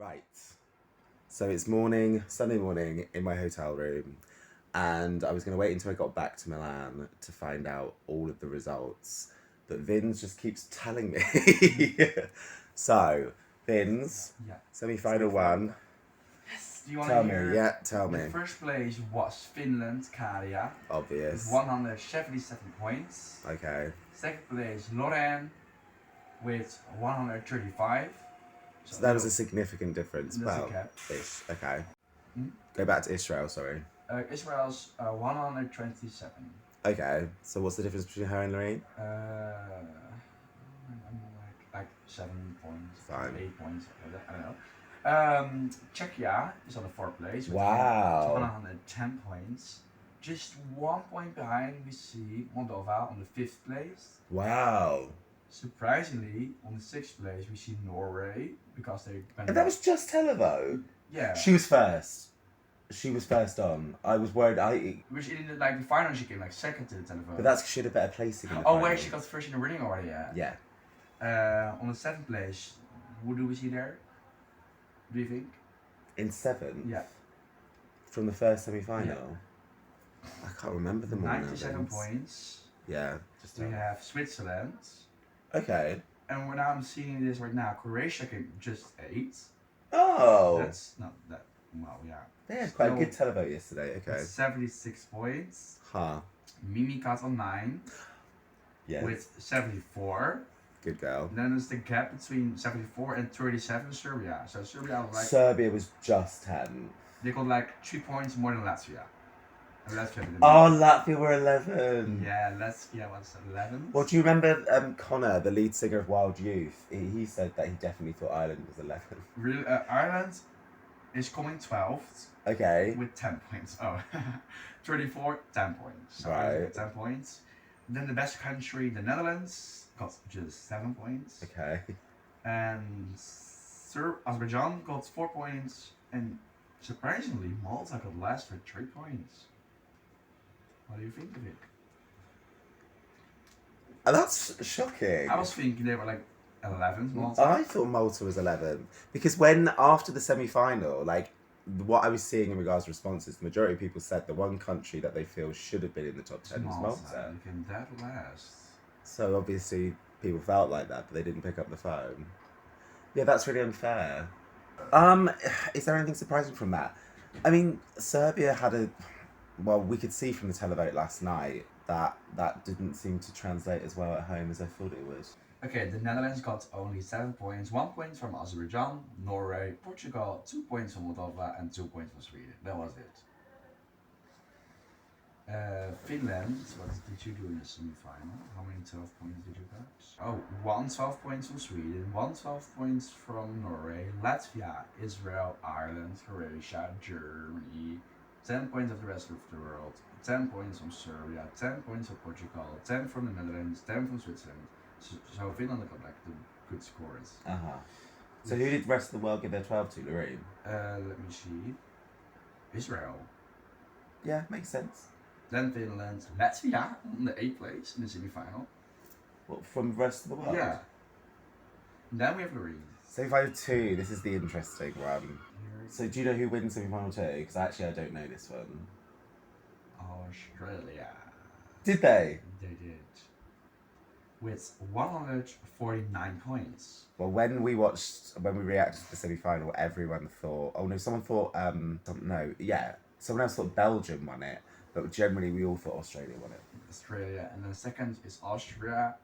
Right. So it's morning, Sunday morning, in my hotel room, and I was going to wait until I got back to Milan to find out all of the results. But Vince just keeps telling me. So, Vince, Yeah. semi-final one. Yes. Do you want Tell to hear? me, yeah, tell me. The first place was Finland, Karia, with Obvious. 177 points. Okay. Second place, LOREEN, with 135. So that was a significant difference. That's a Well, cap. ish. Okay. Hmm? Go back to Israel, sorry. Israel's 127. Okay. So what's the difference between her and Loreen? Like 7 points, Fine. 8 points, I don't know. Czechia is on the fourth place with Wow. 110 points. Just 1 point behind, we see Moldova on the fifth place. Wow. Surprisingly, on the sixth place, we see Norway because they. And that was just Televo. Yeah. She was first. She was first on. I was worried. Which in the final she came like second to the telephone. But that's she had a better placing in the Oh, final. where she got first in the running already, yeah. Yeah. On the seventh place, who do we see there? Do you think? In seventh? Yeah. From the first semi-final? Yeah. I can't remember them all. 97 points. Yeah. We have Switzerland. Okay. And when I'm seeing this right now, Croatia came just 8. Oh. That's not that. Well, yeah. They had quite a good televote yesterday. Okay. 76 points. Huh. Mimi got on 9. Yes. With 74. Good girl. And then there's the gap between 74 and 37 Serbia. So Serbia was like. Serbia was just 10. They got like 3 points more than Latvia. And Latvia didn't. Oh, Latvia were 11. Yeah, Latvia was 11. Well, do you remember Connor, the lead singer of Wild Youth? He said that he definitely thought Ireland was 11. Really, Ireland is coming 12th. Okay. With 10 points. Oh, 34, 10 points. So right. 10 points. And then the best country, the Netherlands, got just 7 points. Okay. And Azerbaijan got 4 points. And surprisingly, Malta got last with 3 points. What do you think of it? That's shocking. I was thinking they were like 11th, Malta. I thought Malta was 11th. Because when, after the semi-final, like, what I was seeing in regards to responses, the majority of people said the one country that they feel should have been in the top 10 was Malta. You came that last. So obviously people felt like that, but they didn't pick up the phone. Yeah, that's really unfair. Is there anything surprising from that? I mean, Serbia had well, we could see from the televote last night that didn't seem to translate as well at home as I thought it would. Okay, the Netherlands got only 7 points, 1 point from Azerbaijan, Norway, Portugal, 2 points from Moldova, and 2 points from Sweden. That was it. Finland, what did you do in the semi-final? How many 12 points did you get? Oh, 12 points from Sweden, 12 points from Norway, Latvia, Israel, Ireland, Croatia, Germany, 10 points of the rest of the world, 10 points from Serbia, 10 points from Portugal, 10 from the Netherlands, 10 from Switzerland. So Finland got like the good scores. So who did the rest of the world give their 12 to, Loreen? Let me see. Israel. Yeah, makes sense. Then Finland, Latvia in the 8th place in the semi-final. What, from the rest of the world? Yeah. Then we have Loreen. Semi-final 2, this is the interesting one. So do you know who wins semi-final 2? Because actually I don't know this one. Australia. Did they? They did. With 149 points. Well, when we reacted to the semi-final, everyone thought, someone else thought Belgium won it, but generally we all thought Australia won it. Australia, and then second is Austria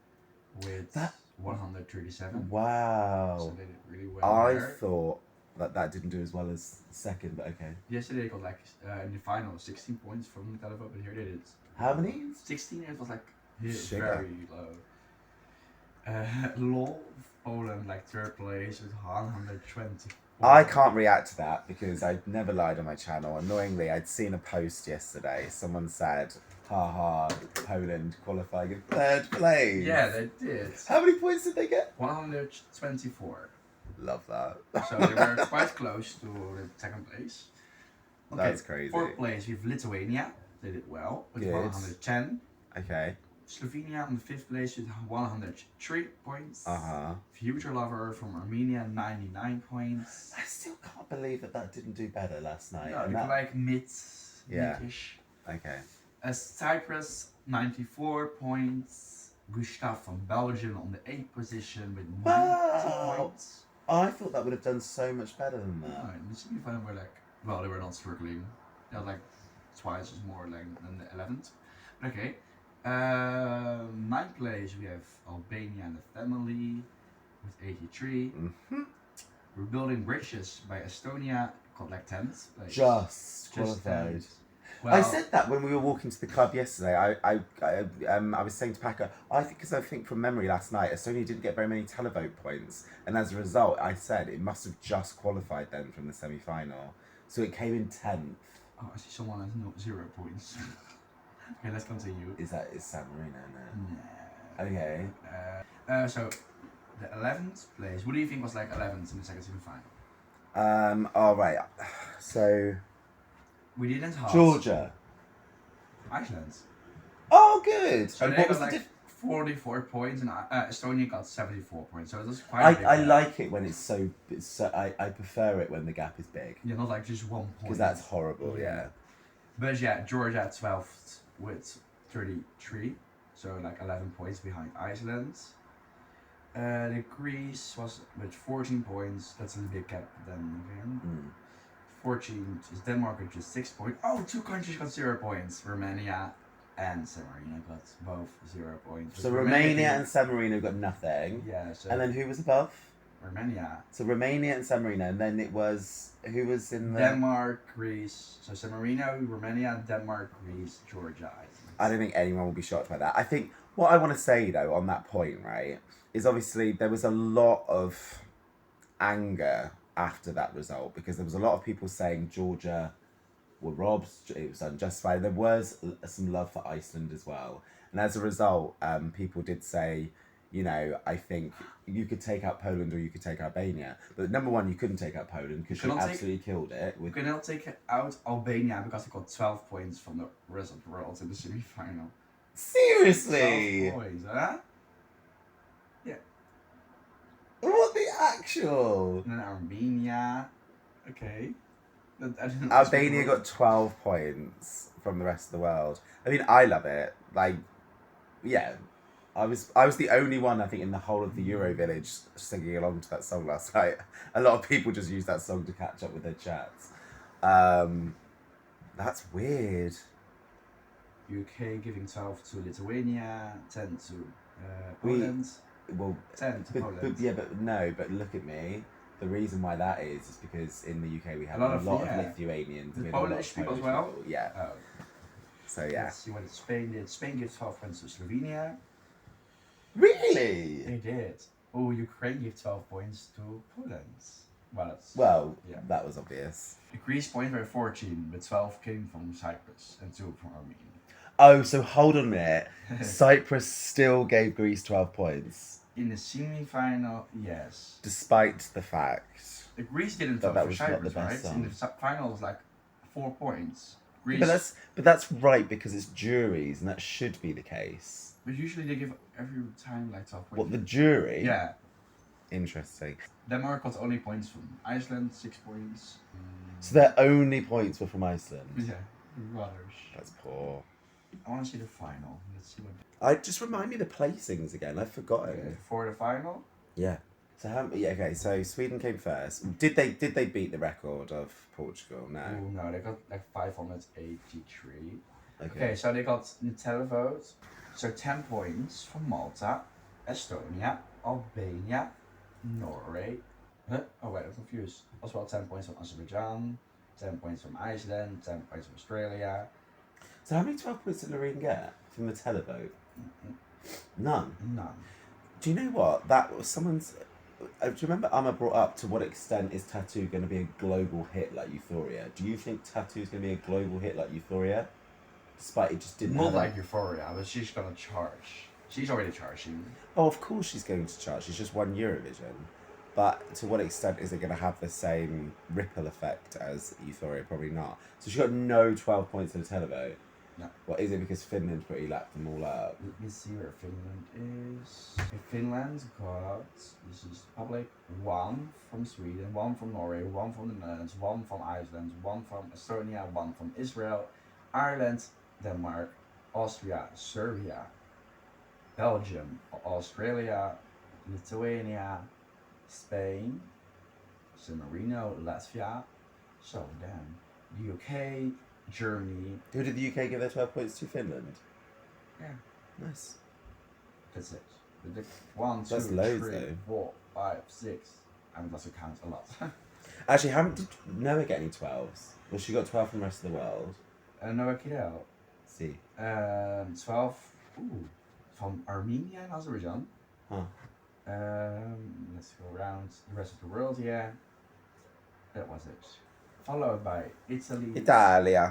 with 137. Wow. So they did really well. I thought that didn't do as well as second, but okay. Yesterday they got like in the final 16 points from the televote, but here they did. How many? 16. It was like very low. Poland like 3rd place with 120. I can't react to that because I never lied on my channel. Annoyingly, I'd seen a post yesterday. Someone said, haha, Poland qualifying in 3rd place. Yeah, they did. How many points did they get? 124. Love that. So they were quite close to the 2nd place. Okay, that's crazy. 4th place with Lithuania. They did well with 110. Okay. Slovenia on the 5th place with 103 points. Uh-huh. Future Lover from Armenia, 99 points. I still can't believe that didn't do better last night. No, And like, that- like Yeah. mid-ish. Okay. Cyprus, 94 points. Gustav from Belgium on the 8th position with 90 Wow. points. I thought that would have done so much better than that. No, in the semi-final were like, well, they were not struggling. They had like twice as more like than the 11th. But okay. 9th place we have Albania and the family with 83. Mm-hmm. Rebuilding Bridges by Estonia got like 10th place. Just qualified. 10th. Well, I said that when we were walking to the club yesterday. I was saying to Packer, I think from memory last night, Estonia didn't get very many televote points, and as a result, I said it must have just qualified then from the semi-final. So it came in 10th. Oh, I see someone has 0 points. Okay, let's continue. Is San Marino now? Nah. Okay. So the 11th place. What do you think was like 11th in the second semi-final? All right. So We didn't have Georgia. Iceland. Oh, good. So And they what was got the like 44 points, and Estonia got 74 points. So it was quite. I like it when it's so. I prefer it when the gap is big Yeah, not like just 1 point. because that's horrible. Yeah. But yeah, Georgia at 12th with 33, so like 11 points behind Iceland. The Greece was with 14 points. That's a big gap then again. 14th is Denmark with just 6 points. Oh, 2 countries got 0 points. Romania and San Marino got both 0 points. So Romania and San Marino got nothing. Yeah, so And then who was above? Romania. So Romania and San Marino, and then it was who was in the. Denmark, Greece. So San Marino, Romania, Denmark, Greece, Georgia. I don't think anyone will be shocked by that. I think what I want to say though on that point, right, is obviously there was a lot of anger after that result because there was a lot of people saying Georgia were robbed, it was unjustified. There was some love for Iceland as well, and as a result, people did say, you know, I think you could take out Poland or you could take Albania, but number one, you couldn't take out Poland because she absolutely killed it. You cannot take out Albania because they got 12 points from the rest of the world in the semi-final. Seriously? 12 points, huh? Yeah. What the actual? And then Armenia. Okay. Albania got 12 points from the rest of the world. I mean, I love it. Like, yeah. I was the only one, I think, in the whole of the Euro village singing along to that song last night. A lot of people just use that song to catch up with their chats. That's weird. UK giving 12 to Lithuania, 10 to Poland. 10 to Poland. But look at me. The reason why that is because in the UK we have a A lot lot of of Lithuanians. The and a lot of Polish people as Polish well? people. Yeah. Oh. So yeah. Let's see what Spain did. Spain gave 12 points to Slovenia. Really? They did. Oh, Ukraine gave 12 points to Poland. Yeah. That was obvious. The Greece points were 14, but 12 came from Cyprus and 2 from Armenia. Oh, so hold on a minute. Cyprus still gave Greece 12 points. In the semi-final, yes. Despite the fact. The Greece didn't That vote for was not Cyprus, the best right? song. In the final, it was like 4 points. Greece, But that's right because it's juries and that should be the case. but usually they give every time like 12 points. What, the jury? Yeah. Interesting. Denmark got only points from Iceland, 6 points. So their only points were from Iceland. Yeah, rubbish. That's poor. I want to see the final. Let's see what. Just remind me the placings again. I've forgotten. For the final, Yeah. So okay. So Sweden came first. Did they beat the record of Portugal? No. oh no, they got like 583. Okay. Okay, so they got the televote. So 10 points from Malta, Estonia, Albania, Norway. Huh? Oh wait, I'm confused. As well 10 points from Azerbaijan, 10 points from Iceland, 10 points from Australia. So how many 12 points did LOREEN get from the televote? None. None. Do you know what? That was someone's. Do you remember Amma brought up to what extent is Tattoo going to be a global hit like Euphoria? Do you think Tattoo is going to be a global hit like Euphoria? Despite it just didn't. Not have like Euphoria, but she's gonna charge. She's already charging. Oh, of course she's going to charge. She's just won Eurovision. But to what extent is it going to have the same ripple effect as Euphoria? Probably not. So she got no 12 points in the televote. No. What is it? Because Finland pretty lapped them all up. Let me see where Finland is. Okay, Finland got, this is public, 1 from Sweden, 1 from Norway, 1 from the Netherlands, 1 from Iceland, 1 from Estonia, 1 from Israel, Ireland, Denmark, Austria, Serbia, Belgium, Australia, Lithuania, Spain, San Marino, Latvia, so damn, the UK, Germany. Who did the UK give their 12 points to? Finland? Yeah. Nice. That's it. The 1, 2, That's loads, 3, though. 4, 5, 6. I mean, doesn't count a lot. Actually, how did Noah get any 12s? Well, she got 12 from the rest of the world. Noah Kidal. See. 12 from Armenia and Azerbaijan. Huh. Let's go around the rest of the world here. That was it. Followed by Italy. Italia.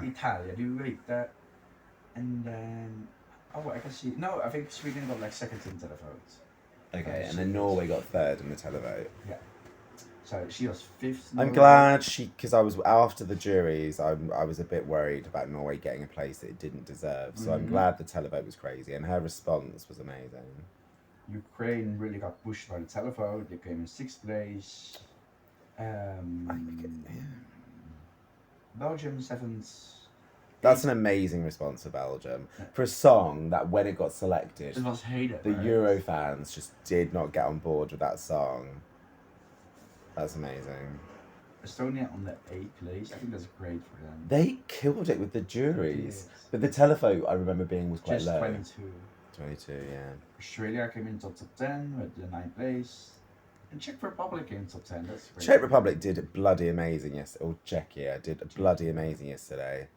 Do you read that? And then, oh, I can see. No, I think Sweden got like second in televote. Okay, and then Norway got third in the televote. Yeah. So she was fifth. I'm glad because I was after the juries. I was a bit worried about Norway getting a place that it didn't deserve. So I'm glad the televote was crazy, and her response was amazing. Ukraine really got pushed by the televote. They came in 6th place. Belgium 7th. That's an amazing response for Belgium for a song that when it got selected, It was hated. the right? Euro fans just did not get on board with that song. That's amazing. Estonia on the 8th place. I think that's great for them. They killed it with the juries, Yes. but the televote I remember being was quite Just low. 22. 22, yeah. Australia came in top 10 with the 9th place. And Czech Republic came top 10. That's great. Czech Republic did bloody amazing yesterday. Or Czechia did bloody amazing yesterday.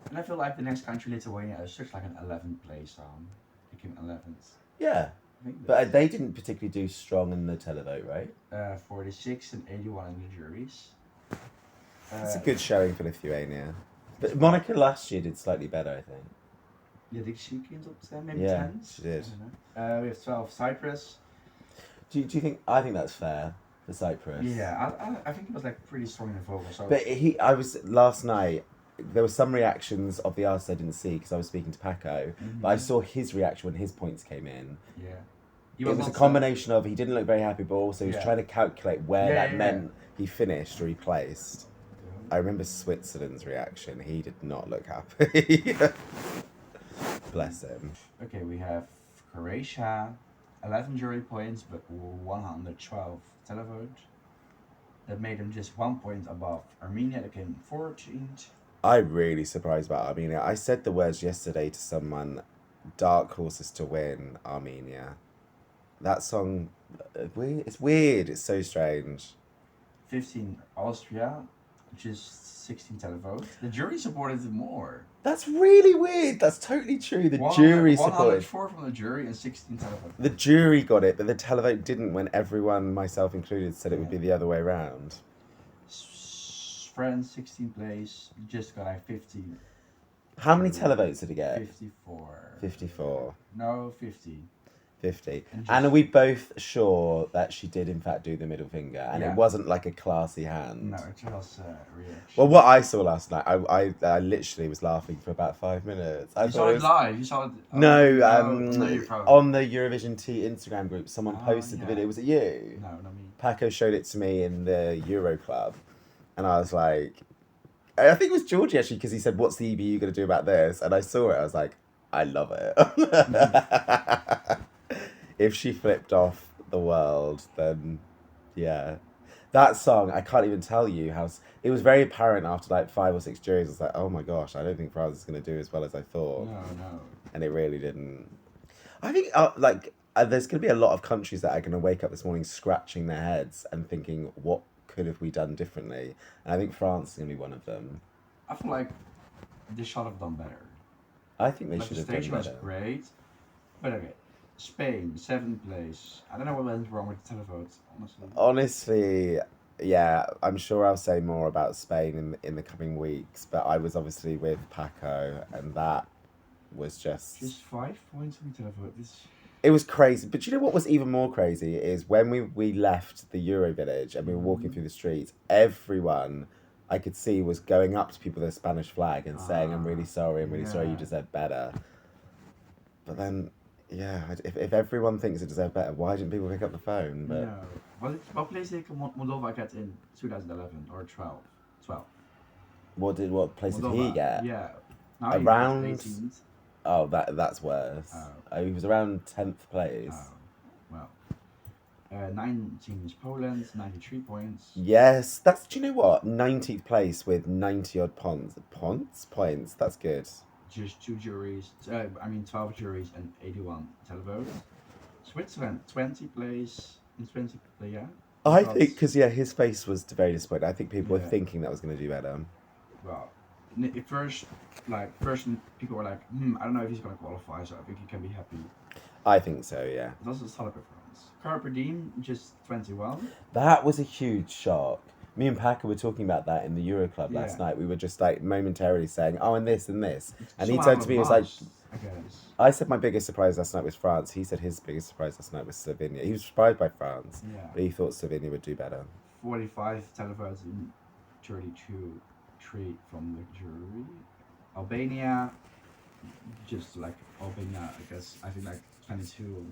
And I feel like the next country, Lithuania, is just like an 11th place song. They came 11th. Yeah, I think but they didn't particularly do strong in the televote, right? 46 and 81 in the juries. It's a good showing for Lithuania. But Monica last year did slightly better, I think. Yeah, did she came top 10? Maybe Yeah, 10? she did. I don't know. We have 12 Cyprus. Do you think? I think that's fair for Cyprus. Yeah, I think it was like pretty strong in the vocal. So But I was last night. There were some reactions of the artist I didn't see because I was speaking to Paco. But I saw his reaction when his points came in. yeah, It was a combination of he didn't look very happy, but also he was trying to calculate where that meant he finished or he placed. I remember Switzerland's reaction. He did not look happy. Bless him. Okay, we have Croatia, 11 jury points, but 112 televote. That made them just 1 point above Armenia. They came 14th. I'm really surprised about Armenia. I said the words yesterday to someone, dark horses to win, Armenia. That song, it's weird. It's so strange. 15 Austria, which is 16 televote. The jury supported it more. That's really weird. That's totally true. The jury supported. 104 from the jury and 16 televote. The jury got it, but the televote didn't when everyone, myself included, said it would be the other way around. France, 16th place, just got like 50. How many televotes did he get? 54. 54. No, 50. 50. And are we both sure that she did in fact do the middle finger and it wasn't like a classy hand? No, it was reaction. Well, what I saw last night, I literally was laughing for about 5 minutes. You saw it live? You saw it? No, No, on the Eurovision T Instagram group, someone posted the video. Was it you? No, not me. Paco showed it to me in the Euro Club, and I was like, I think it was Georgie actually, because he said, "What's the EBU going to do about this?" And I saw it, I was like, I love it. If she flipped off the world, then yeah. That song, I can't even tell you how... It was very apparent after like 5 or 6 juries. I was like, oh my gosh, I don't think France is going to do as well as I thought. No. And it really didn't. I think there's going to be a lot of countries that are going to wake up this morning scratching their heads and thinking, what could have we done differently? And I think France is going to be one of them. I feel like they should have done better. I think they should have done The better. stage was great. But okay. Spain, 7th place. I don't know what went wrong with the televote, honestly. Honestly, yeah, I'm sure I'll say more about Spain in the coming weeks, but I was obviously with Paco, and that was just 5 points from the televote. It was crazy. But you know what was even more crazy is when we left the Euro Village and we were walking through the streets, everyone I could see was going up to people with a Spanish flag and saying, I'm really sorry, you Yeah. deserve better. But then, yeah, if everyone thinks it deserved better, why didn't people pick up the phone? But No. What place did Moldova get in 2011 or 12? 12. what place did he Moldova. get? Yeah. Now Around. he got 18th. Oh, that's worse. Oh. He was around 10th place. Oh. Well. 19 is Poland, 93 points. Yes, that's. Do you know what? 19th place with 90 odd points. That's good. Just 2 juries. 12 juries and 81 televotes. Switzerland, 20 place in 20. Yeah. I think because his face was very disappointed. I think people were Yeah. thinking that was going to do better. Well, at first people were like, I don't know if he's going to qualify, so I think he can be happy. I think so, yeah. It was a solid performance. Carpe Diem, just 21. That was a huge shock. Me and Packer were talking about that in the Euro Club last night. We were just like momentarily saying, oh, and this. And he turned to me and was like, I guess. I said my biggest surprise last night was France. He said his biggest surprise last night was Slovenia. He was surprised by France, but he thought Slovenia would do better. 45 televotes and 32 3 from the jury. Albania, just like Albania, I guess, I think like 22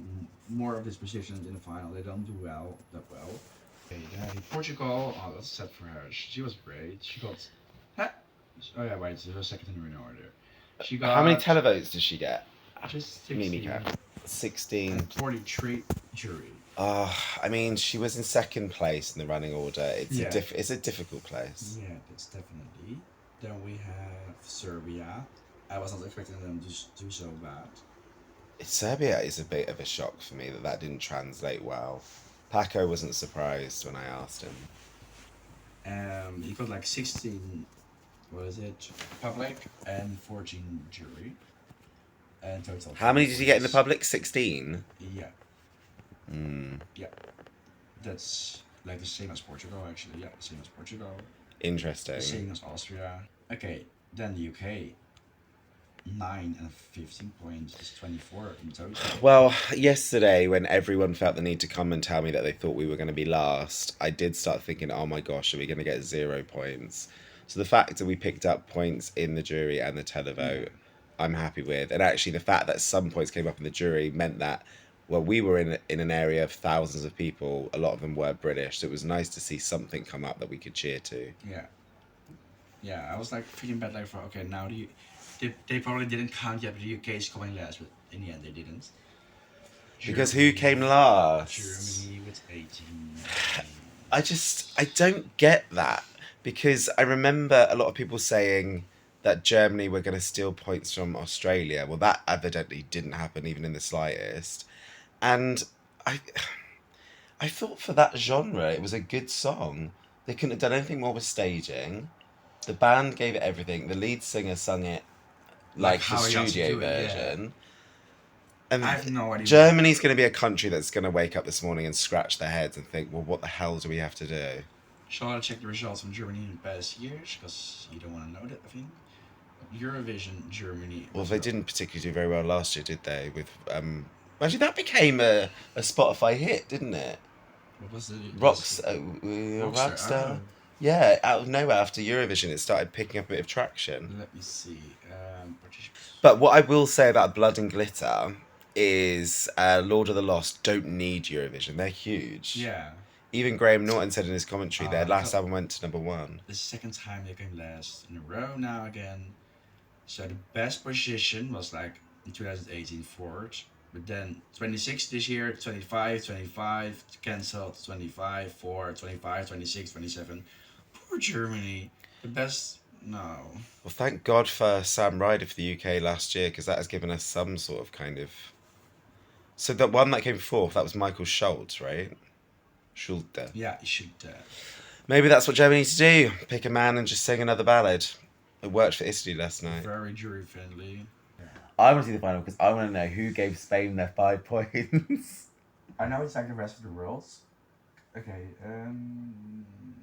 more of these positions in the final. They don't do that well. Okay, then Portugal, that's set for her. She was great. She got, oh yeah, wait, her second in order. She got. How many televotes did she get? Just 16. 16. And 43 jury. I mean, she was in second place in the running order. It's a difficult place. Yeah, that's definitely. Then we have Serbia. I was not expecting them to do so bad. Serbia is a bit of a shock for me that didn't translate well. Paco wasn't surprised when I asked him. He got like 16, public and 14 jury. And total. How many did you get in the public? 16? Yeah. Yeah. That's like the same as Portugal, actually. Yeah, the same as Portugal. Interesting. The same as Austria. Okay, then the UK. 9 and 15 points is 24 in total. Well, yesterday when everyone felt the need to come and tell me that they thought we were going to be last, I did start thinking, oh my gosh, are we going to get 0 points? So the fact that we picked up points in the jury and the televote, I'm happy with. And actually the fact that some points came up in the jury meant that, well, we were in an area of thousands of people. A lot of them were British. So it was nice to see something come up that we could cheer to. Yeah. Yeah, I was like feeling bad, like, now they probably didn't count yet, but the UK is coming last, but in the end they didn't. Because who came last? Germany with 18. I don't get that. Because I remember a lot of people saying that Germany were going to steal points from Australia. Well, that evidently didn't happen even in the slightest. And I thought for that genre, it was a good song. They couldn't have done anything more with staging. The band gave it everything. The lead singer sung it like the studio version. Yeah. And I have no idea. Germany's going to be a country that's going to wake up this morning and scratch their heads and think, well, what the hell do we have to do? Shall I check the results from Germany in the past years? Because you don't want to know that, I think. Eurovision Germany. Well, they didn't particularly do very well last year, did they? With actually, that became a Spotify hit, didn't it? What was it? Rockstar. Yeah, out of nowhere after Eurovision, it started picking up a bit of traction. Let me see. But what I will say about Blood and Glitter is Lord of the Lost don't need Eurovision. They're huge. Yeah. Even Graham Norton said in his commentary their last album went to #1. The second time they came last in a row now again. So the best position was like in 2018 fourth. But then 26 this year, 25, cancelled, 25, 4, 25, 26, 27. Poor Germany. The best, no. Well, thank God for Sam Ryder for the UK last year, because that has given us some sort of kind of... So the one that came fourth, that was Michael Schultz, right? Schulte. Yeah, Schulte. Maybe that's what Germany need to do. Pick a man and just sing another ballad. It worked for Italy last night. Very jury friendly. I want to see the final because I want to know who gave Spain their 5 points. I know it's like the rest of the world. Okay,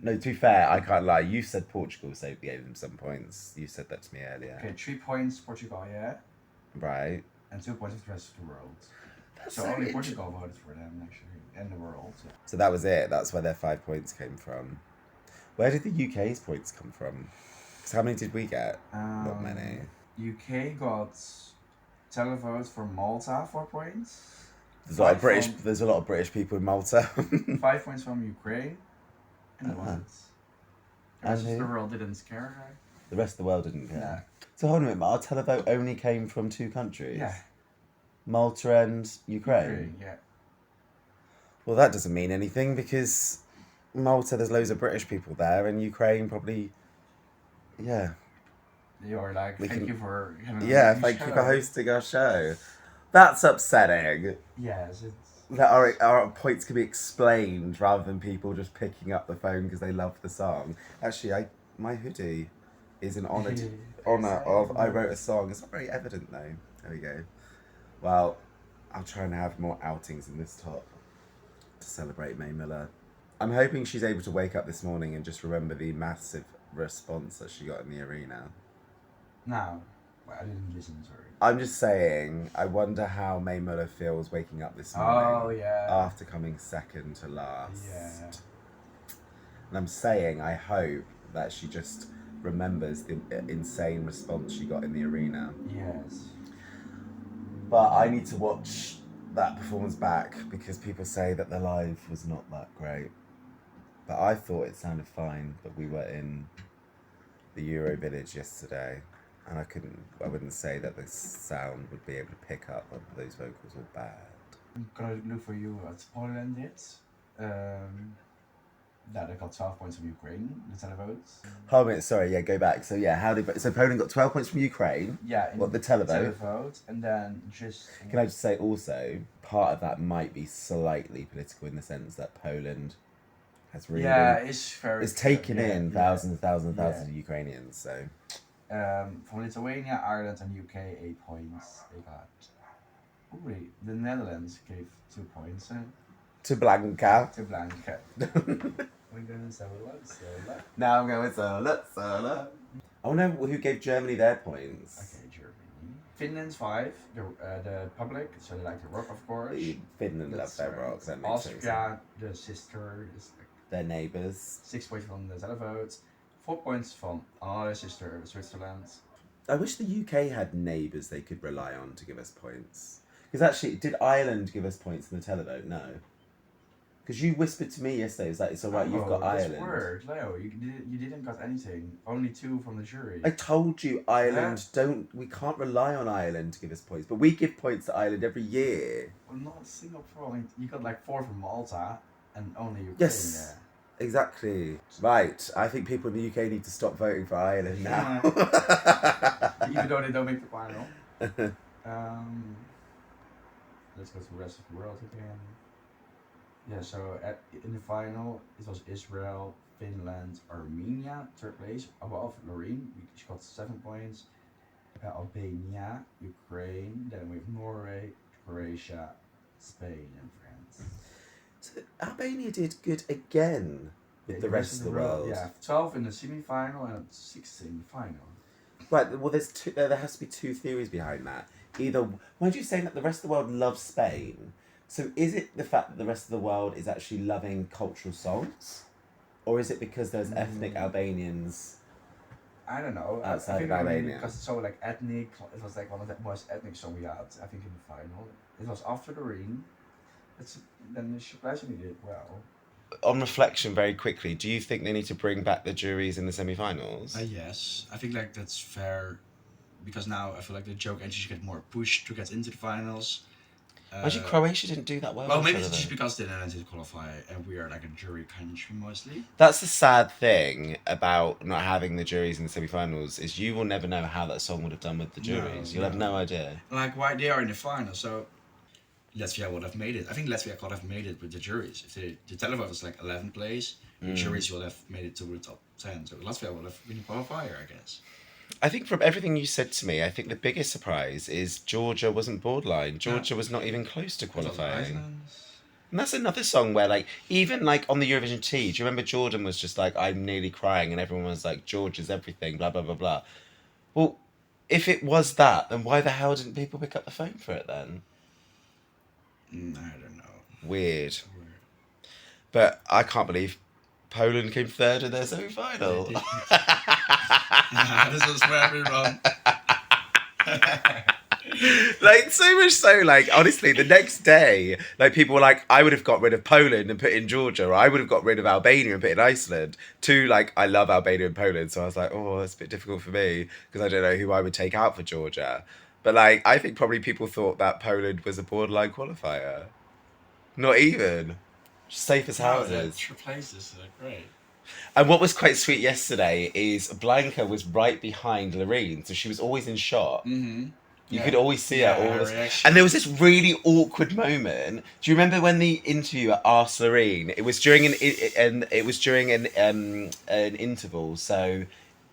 No, to be fair, I can't lie. You said Portugal gave them some points. You said that to me earlier. Okay, 3 points Portugal, yeah? Right. And 2 points for the rest of the world. So only Portugal voted for them, actually, and the world. So that was it. That's where their 5 points came from. Where did the UK's points come from? Because how many did we get? Not many. UK got televote for Malta 4 points. There's a lot of British people in Malta. 5 points from Ukraine. And what? The rest And of the who? world didn't care. The rest of the world didn't care. No. So hold on a minute, our televote only came from 2 countries? Yeah. Malta and Ukraine? Yeah. Well, that doesn't mean anything because Malta, there's loads of British people there, and Ukraine probably, yeah. You're like, thank you for having thank you for hosting our show. That's upsetting. Yes, it's... That our points can be explained rather than people just picking up the phone because they love the song. Actually, my hoodie is in honour of I wrote a song. It's not very evident though. There we go. Well, I'll try and have more outings in this top to celebrate Mae Muller. I'm hoping she's able to wake up this morning and just remember the massive response that she got in the arena. No, well, I didn't listen, sorry. I'm just saying, I wonder how Mae Muller feels waking up this morning. Oh, yeah. After coming second to last. Yeah. And I'm saying, I hope that she just remembers the insane response she got in the arena. Yes. But I need to watch that performance back because people say that the live was not that great. But I thought it sounded fine, but we were in the Euro Village yesterday. And I wouldn't say that the sound would be able to pick up whether those vocals were bad. I'm gonna look for you what Poland did. That they got 12 points from Ukraine, the televotes. Hold on a minute, sorry, go back. So so Poland got 12 points from Ukraine. Yeah, What, the televote? Televote, and then just... Can I just say also, part of that might be slightly political in the sense that Poland has really it's taken in thousands of Ukrainians, so... From Lithuania, Ireland and UK, 8 points they got. Ooh, wait, the Netherlands gave 2 points. To Blanca. To Blanca. We're going solo. Now I'm going solo. I wonder who gave Germany their points. Okay, Germany. Finland's 5, the public, so they like the rock, of course. Finland loves their rock, that makes sense. Austria, the sister, is like their neighbours. 6 points from the televotes. 4 points from another sister, Switzerland. I wish the UK had neighbours they could rely on to give us points. Because actually, did Ireland give us points in the televote? No. Because you whispered to me yesterday, it's like, it's alright, you've got Ireland. That's word, Leo, you didn't got anything. Only 2 from the jury. I told you, Ireland, we can't rely on Ireland to give us points. But we give points to Ireland every year. Well, not a single point. You got like 4 from Malta, and only Ukraine. Yes. Exactly. Right. I think people in the UK need to stop voting for Ireland now. Even though they don't make the final. Let's go to the rest of the world again. Yeah, so in the final, it was Israel, Finland, Armenia, 3rd place, above LOREEN. She got 7 points. Albania, Ukraine, then we have Norway, Croatia, Spain, and France. So Albania did good again with the rest of the world. Yeah, 12 in the semi-final and 6 in the final. Right, well there has to be 2 theories behind that. Either, why do you say that the rest of the world loves Spain? So is it the fact that the rest of the world is actually loving cultural songs? Or is it because there's ethnic Albanians? I don't know. Outside of Albania. Because it's so like ethnic, it was like one of the most ethnic songs we had, I think, in the final. It was after the ring. Then she surprisingly did well. On reflection, very quickly, do you think they need to bring back the juries in the semi-finals? Yes, I think like that's fair, because now I feel like the joke entries get more pushed to get into the finals. Actually, Croatia didn't do that well. Well, maybe it's just because they didn't qualify, and we are like a jury country mostly. That's the sad thing about not having the juries in the semi-finals is you will never know how that song would have done with the juries. You'll have no idea. Like why they are in the final, so. Latvia would have made it. I think Latvia could have made it with the juries. If the televote was like 11th place, the juries would have made it to the top 10. So Latvia would have been a qualifier, I guess. I think from everything you said to me, I think the biggest surprise is Georgia wasn't borderline. Georgia was not even close to qualifying. And that's another song where, like, even like on the Eurovision Tea, do you remember Jordan was just like, I'm nearly crying, and everyone was like, Georgia's everything, blah, blah, blah, blah. Well, if it was that, then why the hell didn't people pick up the phone for it then? I don't know. Weird. But I can't believe Poland came third in their semi-final. This is where everyone. Like, so much so, like, honestly, the next day, like, people were like, I would have got rid of Poland and put in Georgia, or I would have got rid of Albania and put in Iceland. Two, like, I love Albania and Poland, so I was like, oh, that's a bit difficult for me, because I don't know who I would take out for Georgia. But, like, I think probably people thought that Poland was a borderline qualifier. Not even. Safe as houses. Extra places are great. And what was quite sweet yesterday is Blanca was right behind Loreen, so she was always in shot. Mm-hmm. You could always see her all this. reaction. And there was this really awkward moment. Do you remember when the interviewer asked Loreen? It was during an interval, so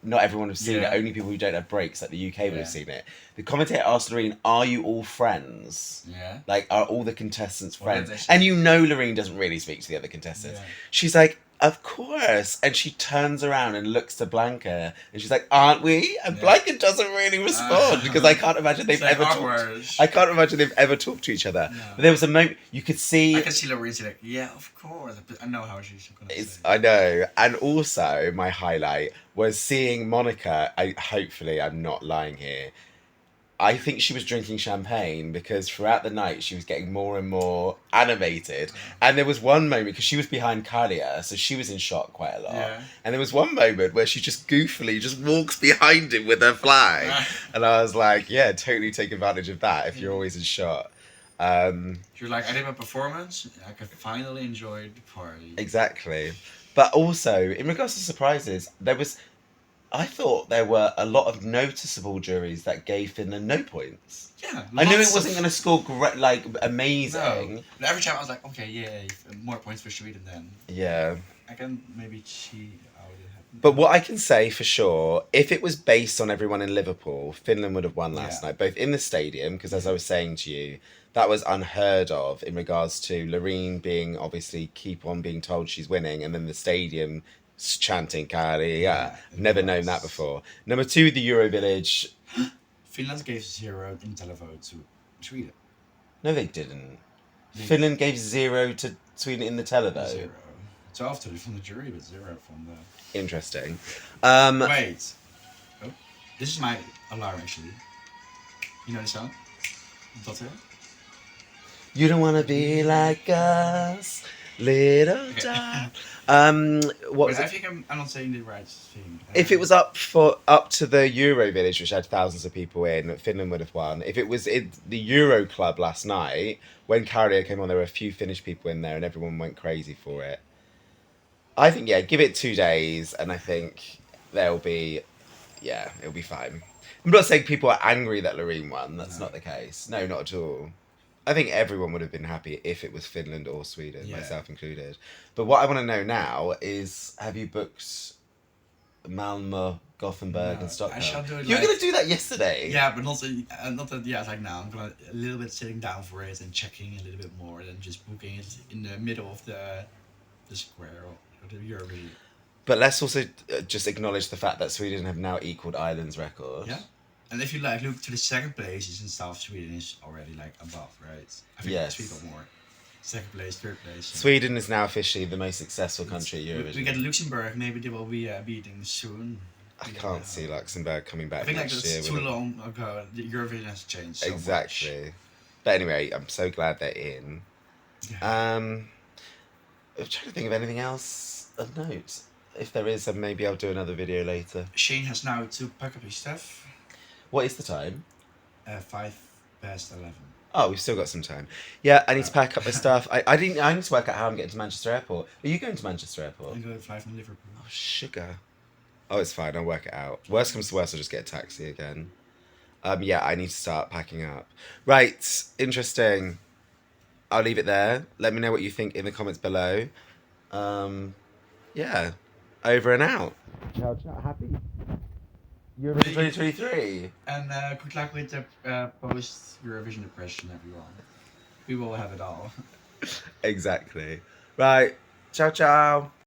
not everyone would have seen it. Only people who don't have breaks, like the UK, would have seen it. The commentator asked Loreen, "Are you all friends? Yeah. Like, are all the contestants friends?" Well, And you know Loreen doesn't really speak to the other contestants. Yeah. She's like, "Of course." And she turns around and looks to Blanca and she's like, "Aren't we?" And Blanca doesn't really respond because I can't imagine they've ever talked. I can't imagine they've ever talked to each other. No. But there was a moment you could see. I can see Loreen like, yeah, of course. But I know how she's going to say. I know. And also my highlight was seeing Monica. Hopefully I'm not lying here. I think she was drinking champagne because throughout the night she was getting more and more animated. And there was one moment, because she was behind Kalia, so she was in shot quite a lot. Yeah. And there was one moment where she just goofily just walks behind him with her flag. And I was like, yeah, totally take advantage of that if you're always in shot. She was like, I did my performance, I could finally enjoy the party. Exactly. But also, in regards to surprises, I thought there were a lot of noticeable juries that gave Finland no points. Yeah, I knew it wasn't going to score amazing. No. But every time I was like, okay, yeah, more points for Sweden then. Yeah. I can maybe cheat how it happened. But what I can say for sure, if it was based on everyone in Liverpool, Finland would have won last night, both in the stadium, because as I was saying to you, that was unheard of in regards to Loreen being obviously keep on being told she's winning, and then the stadium chanting Kari. Never known that before. Number 2, the Euro Village. Finland gave 0 in televote to Sweden. No, they didn't. Finland gave 0 to Sweden in the televote. 0. 12 from the jury, but 0 from the... Interesting. Wait. Oh, this is my alarm, actually. You know the song? Dotter? You don't want to be like us, little child. What was I think I'm not saying the right thing. If it was up to the Euro Village, which had thousands of people in, Finland would have won. If it was in the Euro Club last night, when Kari came on, there were a few Finnish people in there and everyone went crazy for it. I think, give it 2 days and I think it'll be fine. I'm not saying people are angry that Loreen won. That's not the case. No, not at all. I think everyone would have been happy if it was Finland or Sweden, myself included. But what I want to know now is, have you booked Malmö, Gothenburg, and Stockholm? I shall do it. You were going to do that yesterday. Yeah, but not that. Yeah, it's like now I'm gonna a little bit sitting down for it and checking a little bit more than just booking it in the middle of the square or the Eurovision. But let's also just acknowledge the fact that Sweden have now equalled Ireland's record. Yeah. And if you look to the second places in South Sweden is already above, right? I think Sweden got more. Second place, third place. So. Sweden is now officially the most successful country at Eurovision. We get Luxembourg. Maybe they will be beating soon. I can't see Luxembourg coming back. I think next year. It's too long ago. The Eurovision has changed so exactly. much. But anyway, I'm so glad they're in. Yeah. I'm trying to think of anything else of note. If there is, then maybe I'll do another video later. Shane has now to pack up his stuff. What is the time? 11:05. Oh, we've still got some time. Yeah, I need to pack up my stuff. I need to work out how I'm getting to Manchester Airport. Are you going to Manchester Airport? I'm going to fly from Liverpool. Oh, sugar. Oh, it's fine. I'll work it out. Worst comes to worst, I'll just get a taxi again. I need to start packing up. Right, interesting. I'll leave it there. Let me know what you think in the comments below. Over and out. Ciao, ciao. Happy Eurovision 2023. And good luck with the post-Eurovision depression, everyone. We will have it all. Exactly. Right. Ciao, ciao.